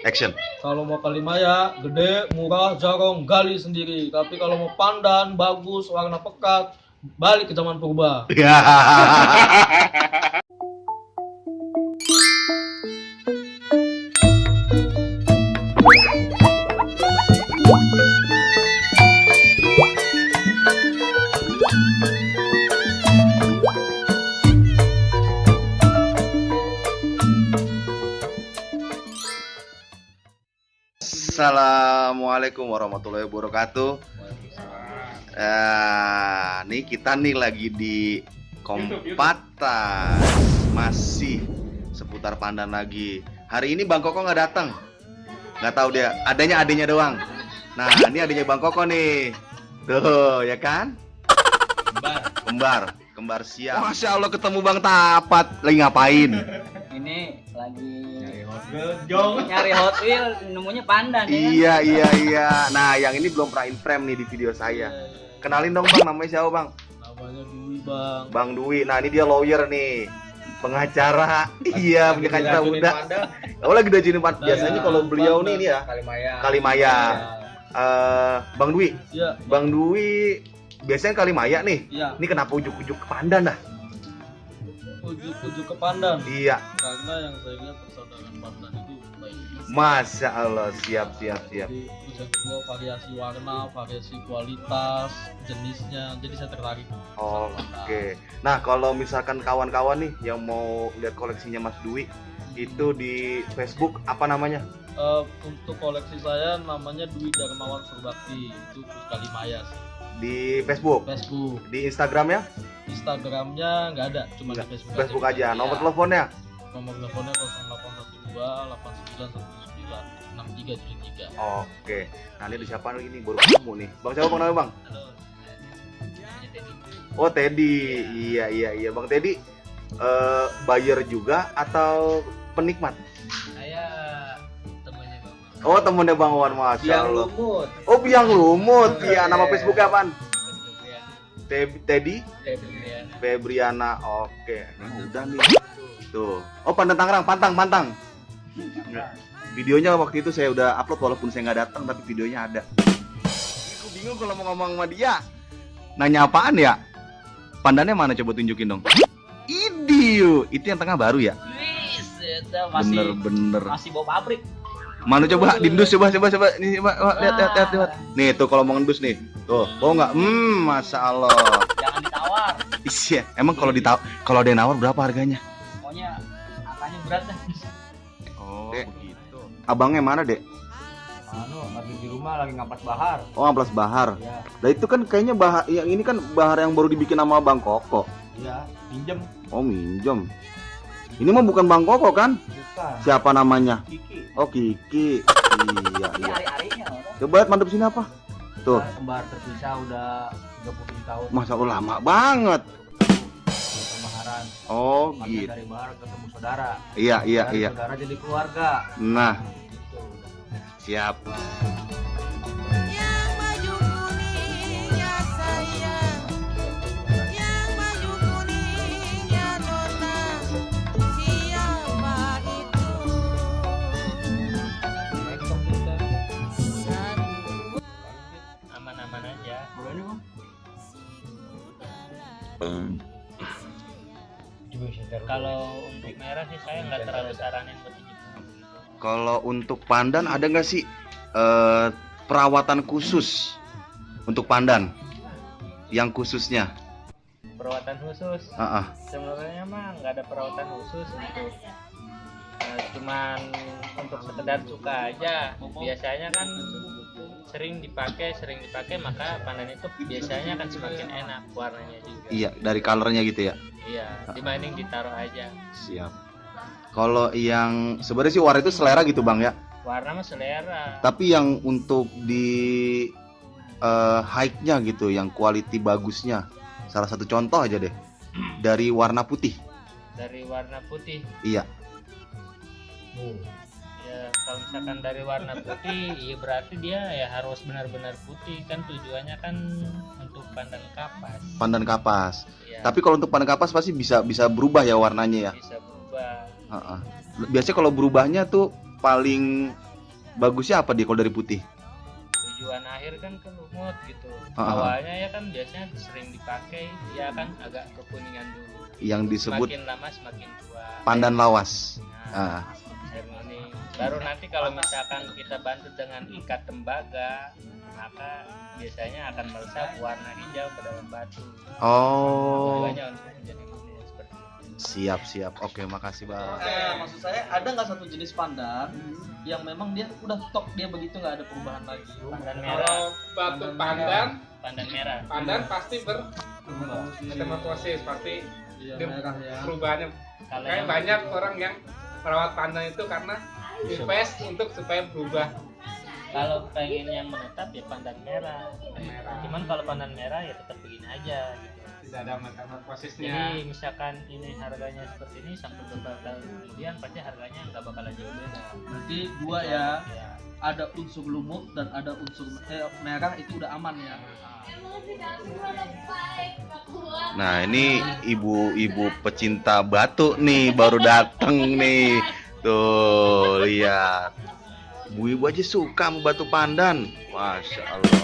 Action. Kalau mau Kalimaya, gede, murah, jarong, gali sendiri. Tapi kalau mau pandan, bagus, warna pekat, balik ke zaman purba. Assalamualaikum warahmatullahi wabarakatuh. Nih kita nih lagi di Kompatas, masih seputar pandan lagi. Hari ini Bang Koko nggak datang, nggak tahu dia, adanya adanya doang. Nah ini adanya Bang Koko nih, tuh ya kan? Kembar siap. Masya Allah ketemu Bang Tapat, lagi ngapain? Ini lagi nyari Hot Wheels, nemunya pandan Iya ya kan? iya. Nah yang ini belum pernah in frame nih di video saya. Kenalin dong Bang, namanya siapa Bang? Namanya Dwi, Bang. Bang Dwi. Nah ini dia lawyer nih, pengacara. Iya, punya pengacara muda. Oh lagi udah jadi pandan. Biasanya kalau beliau nih ini ya Kalimaya. Bang Dwi. Iya. Bang Dwi biasanya Kalimaya nih. Iya. Ini kenapa ujuk-ujuk ke pandan dah? Ujuk-ujuk ke pandan. Iya. Karena yang saya lihat persaudaraan pandan itu baik. Masya Allah, siap. Jadi bisa gua variasi warna, variasi kualitas, jenisnya. Jadi saya tertarik. Oke. Nah kalau misalkan kawan-kawan nih yang mau lihat koleksinya Mas Dwi, itu di Facebook apa namanya? Untuk koleksi saya namanya Dwi Darmawan Surbakti, itu Kalimaya sih. Di Facebook. Di Instagramnya? Instagramnya nggak ada, cuma di Facebook. Facebook aja. Nomor teleponnya? Nomor teleponnya 0812 89 63 73. Oke. Nah ini ada siapa lagi nih, baru ketemu nih. Bang siapa Bang namanya Bang? Halo, namanya Teddy. Oh Teddy. Iya. Bang Teddy buyer juga atau penikmat? Saya temannya Bang. Oh temennya Bang Wan, Masya Biang Allah. lumut. Oh Biang Lumut. Iya, nama Facebooknya apaan? Teddy Febriana. Febriana. Oke. Nah, udah nih. Tuh. Oh pandan Tangerang, pantang. Videonya waktu itu saya udah upload walaupun saya nggak datang, tapi videonya ada. Aku bingung kalau mau ngomong sama dia. Nanya apaan ya? Pandannya mana, coba tunjukin dong. Idiu, itu yang tengah baru ya? Wis, itu masih Bener. masih bawa pabrik. Mana coba diendus, coba. Ini coba lihat. Nih tuh kalau mau ngendus nih. Tuh, mau nggak? Masya Allah. Jangan ditawar. Iya, emang kalau ada yang nawar berapa harganya? Pokoknya angkanya berat dah. Oh, begitu. Abangnya mana, Dek? Lagi di rumah lagi ngapas bahar. Oh, Amplas Bahar. Ya, Nah, itu kan kayaknya yang ini kan bahar yang baru dibikin sama Bang Koko. iya, pinjem. Oh, minjem. Ini mah bukan Bang Koko kan? Bukan. Siapa namanya? Kiki. Oh, Kiki. Ini Iya. hari-harinya orang. Coba lihat mantep sini apa? Tuh. Kembar terpisah udah 37 tahun. Masa Allah lama banget. Pemaharan. Oh, Makanya gitu. dari bahar ketemu saudara. Iya. Dari saudara jadi keluarga. Nah, Gitu. siap. Yang maju kuning ya saya, yang maju kuning ya nona, siapa itu? Rektor kita. Satu Aman-aman aja. Boleh nih, Bang. Kalau untuk merah sih saya nggak terlalu saranin buat dijual. Kalau untuk pandan ada nggak sih perawatan khusus untuk pandan? Yang khususnya? Perawatan khusus sebenarnya mah nggak ada perawatan khusus untuk cuman untuk sekedar suka aja. Biasanya kan sering dipakai maka pandan itu biasanya kan semakin enak warnanya juga. Iya, dari colornya gitu ya. Iya, dibanding ditaruh aja. Siap. Kalau yang sebenarnya sih warna itu selera gitu Bang ya. Warna mah selera. Tapi yang untuk di high-nya gitu, yang quality bagusnya. Salah satu contoh aja deh. Dari warna putih. Dari warna putih. Iya. Ya kalau misalkan dari warna putih, ya berarti dia ya harus benar-benar putih kan, tujuannya kan untuk pandan kapas. Pandan kapas. Ya, Tapi kalau untuk pandan kapas pasti bisa berubah ya warnanya ya. bisa berubah. Biasanya kalau berubahnya tuh paling Bagusnya apa dia kalau dari putih? Tujuan akhir kan ke lumut gitu. Ah. Awalnya ya kan biasanya sering dipakai, ya kan agak kekuningan dulu. Yang disebut Semakin lama semakin tua. pandan lawas. Nah, Ah. air kuning. Baru nanti kalau misalkan kita bantu dengan ikat tembaga, maka biasanya akan meresap warna hijau ke dalam batu. Oh, Tujuannya untuk menjadi kuning seperti itu. siap. Oke, makasih bang. Maksud saya ada nggak satu jenis pandan yang memang dia udah top dia begitu nggak ada perubahan lagi? Pandan merah, Kalau batu pandan, pandan merah. pandan pasti bermetamorfosis, pasti Iya, dia merah ya. perubahannya. Kalau Kayak yang banyak orang yang merawat pandan itu karena invest untuk supaya berubah. kalau pengen yang menetap ya pandan merah. Merah. Cuman kalau pandan merah ya tetap begini aja gitu. Tidak ada metamorfosisnya. Jadi misalkan ini harganya seperti ini sampai beberapa tahun kemudian pasti harganya nggak bakalan jauh beda. Berarti dua ya, Ya. ada unsur lumut dan ada unsur merah itu udah aman ya. Nah, ini ibu-ibu pecinta batu nih baru dateng nih. Tuh, lihat. Ibu-ibu aja suka sama batu pandan. Masya Allah.